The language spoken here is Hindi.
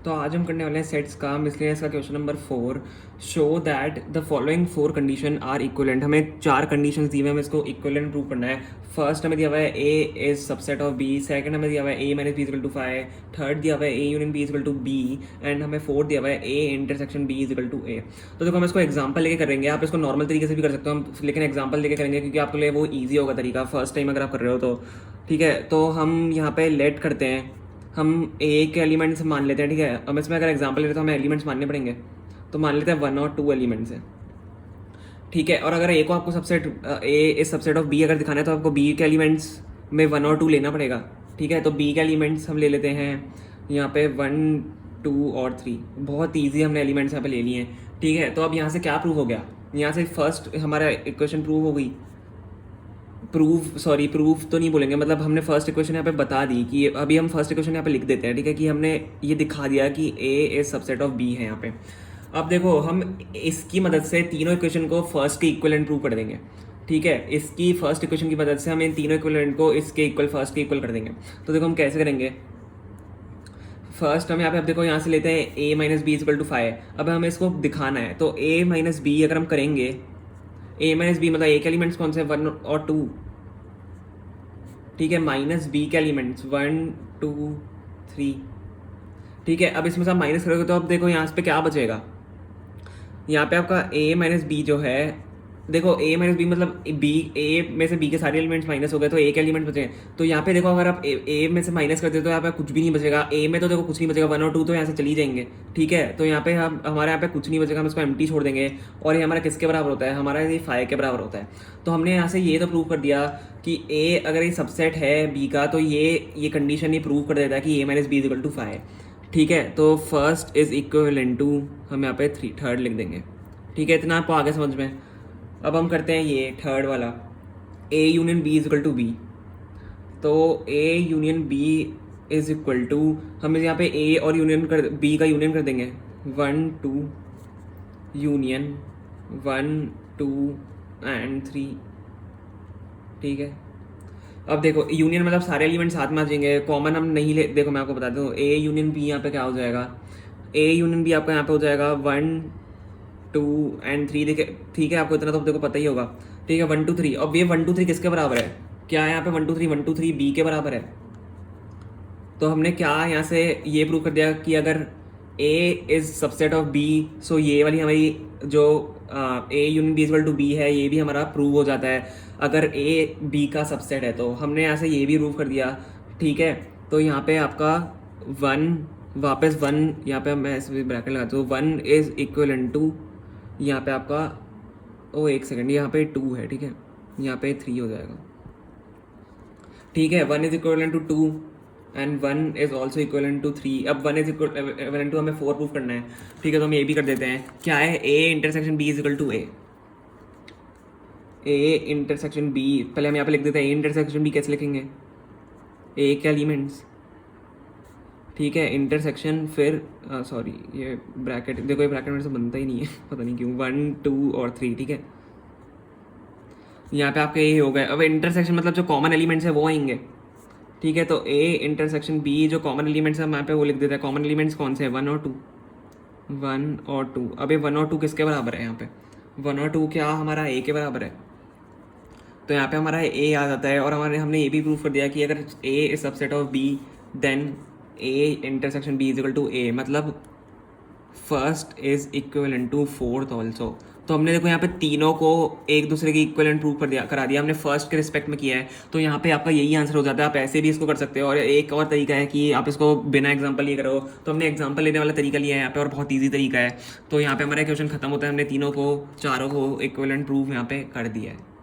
तो आज हम करने वाले हैं सेट्स का, इसलिए इसका question number 4, show that the following 4 condition are equivalent. हमें 4 कंडीशंस दी हुए हैं, हमें इसको इक्वलेंट प्रूव करना है। फर्स्ट हमें दिया हुआ है A is subset of B, second हमें दिया हुआ है A minus B equal to 5, third दिया हुआ है A union B equal to B, and हमें फोर्थ दिया हुआ है A intersection B equal to A. तो देखो हम इसको एग्जाम्पल लेके करेंगे, आप इसको नॉर्मल तरीके से भी कर सकते हो हम, लेकिन एग्जाम्पल लेके करेंगे क्योंकि आपके लिए वो ईजी होगा तरीका, फर्स्ट टाइम अगर आप कर रहे हो तो। ठीक है, तो हम यहाँ पे लेट करते हैं, हम ए के एलिमेंट्स मान लेते हैं। ठीक है, अब इसमें अगर एग्जांपल लेते हैं तो हमें एलिमेंट्स मानने पड़ेंगे, तो मान लेते हैं 1 और 2 एलिमेंट्स है। ठीक है, और अगर ए को आपको सबसेट ए इस सबसेट ऑफ बी अगर दिखाना है तो आपको बी के एलिमेंट्स में 1 और 2 लेना पड़ेगा। ठीक है, तो बी के एलिमेंट्स हम ले लेते हैं यहाँ पे 1, 2 और 3। बहुत ईजी हमने एलिमेंट्स यहाँ पे ले लिए हैं। ठीक है, तो अब यहाँ से क्या प्रूव हो गया, यहाँ से फर्स्ट हमारा इक्वेशन प्रूव हो गई। प्रूफ तो नहीं बोलेंगे, मतलब हमने फर्स्ट इक्वेशन यहाँ पे बता दी कि अभी हम फर्स्ट इक्वेशन यहाँ पे लिख देते हैं। ठीक है, कि हमने ये दिखा दिया कि ए इज सबसेट ऑफ बी है यहाँ पे। अब देखो हम इसकी मदद से तीनों इक्वेशन को फर्स्ट के इक्वलेंट प्रूव कर देंगे। ठीक है, इसकी फर्स्ट इक्वेशन की मदद से हम इन तीनों इक्वलेंट को इसके इक्वल फर्स्ट के इक्वल कर देंगे। तो देखो हम कैसे करेंगे। फर्स्ट हम यहाँ पे अब देखो यहाँ से लेते हैं ए माइनस बी इक्वल टू 5। अब हमें इसको दिखाना है, तो ए माइनस बी अगर हम करेंगे, ए माइनस बी मतलब ए के एलिमेंट्स कौन से 1 और 2। ठीक है, माइनस बी के एलिमेंट्स 1, 2, 3। ठीक है, अब इसमें से आप माइनस करोगे तो अब देखो यहाँ पे क्या बचेगा, यहाँ पे आपका a माइनस बी जो है, देखो a माइनस बी मतलब b, a में से b के सारे एलिमेंट्स माइनस हो गए तो a के एलिमेंट बचे हैं। तो यहाँ पे देखो अगर आप a में से माइनस करते हो तो यहाँ पे कुछ भी नहीं बचेगा। a में तो देखो कुछ नहीं बचेगा, 1 और 2 तो यहाँ से चली जाएंगे। ठीक है, तो यहाँ पे हम हमारे यहाँ पे कुछ नहीं बचेगा, हम इसको एम्प्टी छोड़ देंगे। और ये हमारा किसके बराबर होता है, हमारा ये 5 के बराबर होता है। तो हमने यहाँ से ये तो प्रूव कर दिया कि a अगर ये सबसेट है b का, तो ये कंडीशन ये प्रूव कर देता है कि a minus B equal to 5। ठीक है, तो फर्स्ट इज इक्वलेंट टू, हम यहाँ पे थर्ड लिख देंगे। ठीक है, इतना आपको आगे समझ में। अब हम करते हैं ये थर्ड वाला, A union B is equal to B. तो A union B is equal to, हम यहाँ पे ए और यूनियन कर बी का यूनियन कर देंगे, 1, 2 यूनियन 1, 2 एंड 3। ठीक है, अब देखो यूनियन मतलब सारे एलिमेंट साथ में आ जाएंगे, कॉमन हम नहीं ले। देखो मैं आपको बता दूँ, ए यूनियन बी यहाँ पे क्या हो जाएगा, ए यूनियन बी आपका यहाँ पे हो जाएगा 1, 2 एंड 3। देखिए ठीक है, आपको इतना तो देखो पता ही होगा। ठीक है, 1, 2, 3। अब ये 1, 2, 3 किसके बराबर है, क्या है यहाँ पे 1, 2, 3, 1, 2, 3 बी के बराबर है। तो हमने क्या यहाँ से ये प्रूव कर दिया कि अगर a is subset of b, सो ये वाली हमारी जो a union b equal to b है, ये भी हमारा प्रूव हो जाता है अगर a b का सबसेट है। तो हमने यहाँ से ये भी प्रूव कर दिया। ठीक है, तो यहाँ पे आपका 1 वापस 1, यहाँ पे मैं इसमें ब्रैकेट लगाता हूँ, 1 इज इक्वलेंट टू, यहाँ पे आपका एक सेकेंड, यहाँ पे 2 है। ठीक है, यहाँ पे 3 हो जाएगा। ठीक है, 1 is equivalent to 2 and 1 is also equivalent to 3। अब 1 इज इक्वलेंट टू हमें 4 प्रूव करना है। ठीक है, तो हम ये भी कर देते हैं, क्या है, a intersection b is equal to a intersection b। पहले हम यहाँ पे लिख देते हैं a इंटरसेक्शन b, कैसे लिखेंगे, a के एलिमेंट्स। ठीक है, इंटरसेक्शन फिर सॉरी ये ब्रैकेट, देखो ये ब्रैकेट मेरे से बनता ही नहीं है पता नहीं क्यों, 1, 2 और 3। ठीक है, यहाँ पे आपके ये हो गए। अब इंटरसेक्शन मतलब जो कॉमन एलिमेंट्स है वो आएंगे। ठीक है, तो a इंटरसेक्शन b जो कॉमन एलिमेंट्स है, हम यहाँ पे वो लिख देते हैं। कॉमन एलिमेंट्स कौन से हैं, 1 और 2, 1 और 2। अब ये 1 और 2 किसके बराबर है, यहाँ पे 1 और 2 क्या हमारा a के बराबर है। तो यहाँ पे हमारा a आ जाता है। और हमने ये भी प्रूव कर दिया कि अगर a is subset of b, then a intersection b is equal to a, मतलब first is equivalent to fourth also. तो हमने देखो यहाँ पे तीनों को एक दूसरे की इक्वलेंट प्रूव करा दिया हमने, फर्स्ट के रिस्पेक्ट में किया है। तो यहाँ पे आपका यही आंसर हो जाता है। आप ऐसे भी इसको कर सकते हो, और एक और तरीका है कि आप इसको बिना एग्जांपल ये करो। तो हमने एग्जांपल लेने वाला तरीका लिया है यहाँ पे, और बहुत ईजी तरीका है। तो यहाँ पे हमारा क्वेश्चन खत्म होता है, हमने तीनों को चारों को इक्वलेंट प्रूव यहाँ पे कर दिया है।